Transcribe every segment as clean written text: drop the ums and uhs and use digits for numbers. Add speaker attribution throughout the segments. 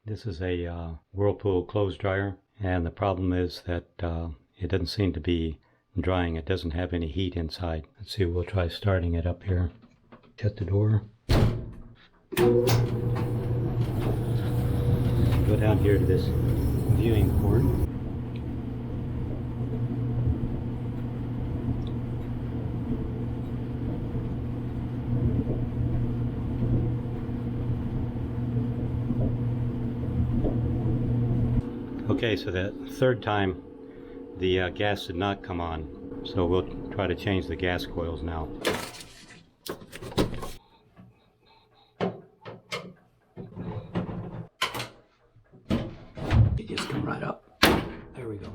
Speaker 1: This is a Whirlpool clothes dryer, and the problem is that it doesn't seem to be drying. It doesn't have any heat inside. Let's see, we'll try starting it up here. Shut the door. Go down here to this viewing port. Okay, so that third time the gas did not come on, so we'll try to change the gas coils now. It just come right up. There we go.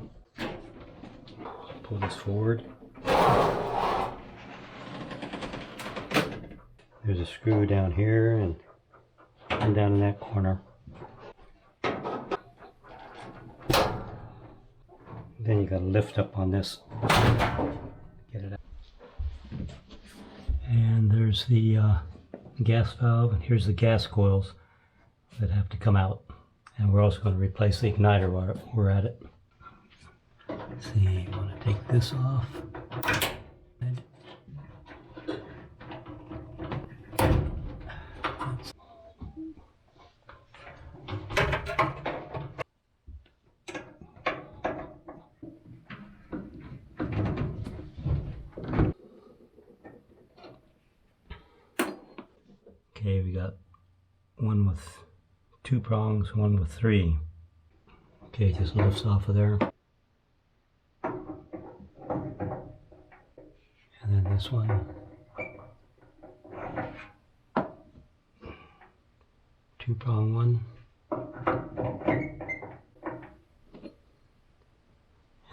Speaker 1: Pull this forward. There's a screw down here and down in that corner. Then you got to lift up on this, get it out. And there's the gas valve, and here's the gas coils that have to come out. And we're also going to replace the igniter while we're at it. Let's see, you want to take this off. Okay, we got one with 2 prongs, one with 3. Okay, it just lifts off of there. And then this one. 2-prong one.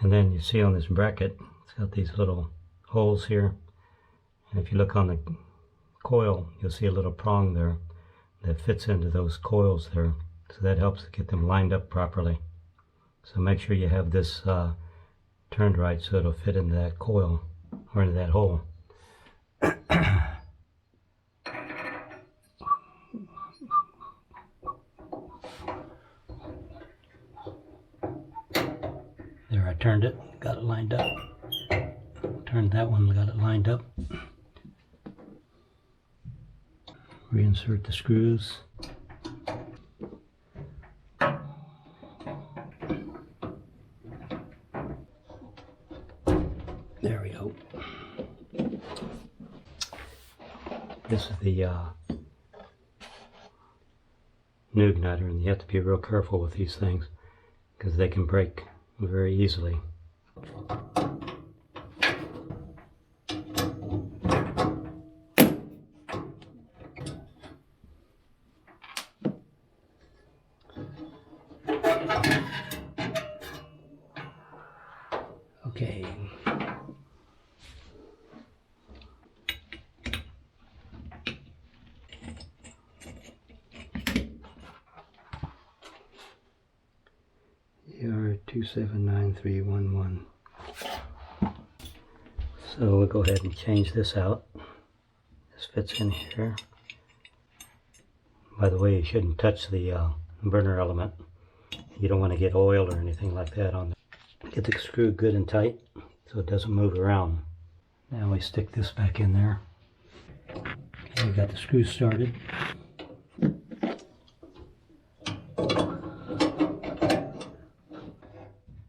Speaker 1: And then you see on this bracket, it's got these little holes here. And if you look on the coil, you'll see a little prong there that fits into those coils there, so that helps to get them lined up properly. So make sure you have this turned right so it'll fit into that coil or into that hole. There, I turned it, got it lined up. Turned that one, got it lined up. Reinsert the screws. There we go. This is the new igniter, and you have to be real careful with these things because they can break very easily. Okay. Here 279311. So we'll go ahead and change this out. This fits in here. By the way, you shouldn't touch the burner element. You don't want to get oil or anything like that on there. Get the screw good and tight so it doesn't move around. Now we stick this back in there. Okay, we got the screw started.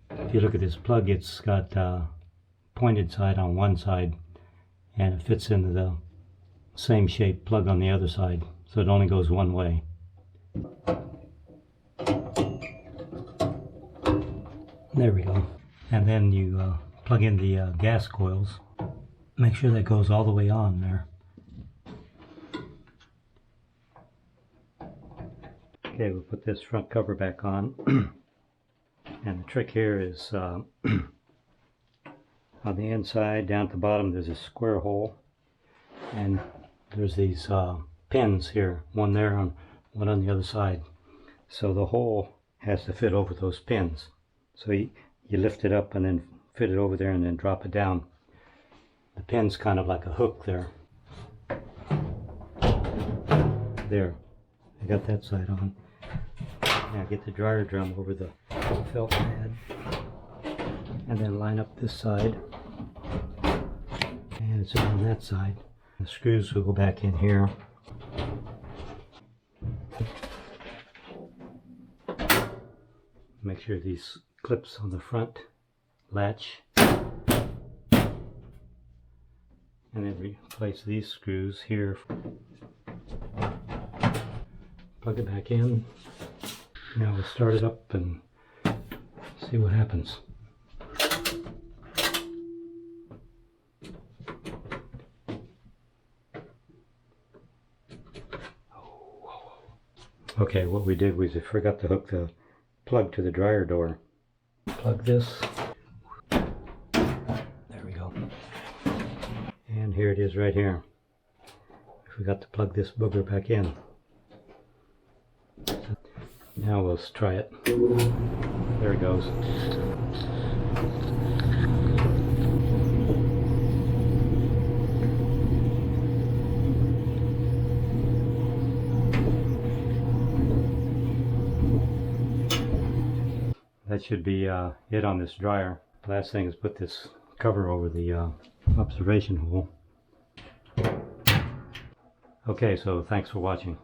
Speaker 1: If you look at this plug, it's got pointed side on one side, and it fits into the same shape plug on the other side, so it only goes one way. There we go. And then you plug in the gas coils. Make sure that goes all the way on there. Okay, we'll put this front cover back on. And the trick here is on the inside, down at the bottom, there's a square hole. And there's these pins here, one there and one on the other side. So the hole has to fit over those pins. So you lift it up and then fit it over there and then drop it down. The pin's kind of like a hook there. There, I got that side on. Now get the dryer drum over the felt pad and then line up this side, and it's on that side. The screws will go back in here. Make sure these clips on the front latch, and then replace these screws here. Plug it back in. Now we'll start it up and see what happens. Okay, what we did was we forgot to hook the plug to the dryer door. Plug this. There we go. And here it is right here. I forgot to plug this booger back in. Now we'll try it. There it goes. That should be it on this dryer. Last thing is put this cover over the observation hole. Okay, so thanks for watching.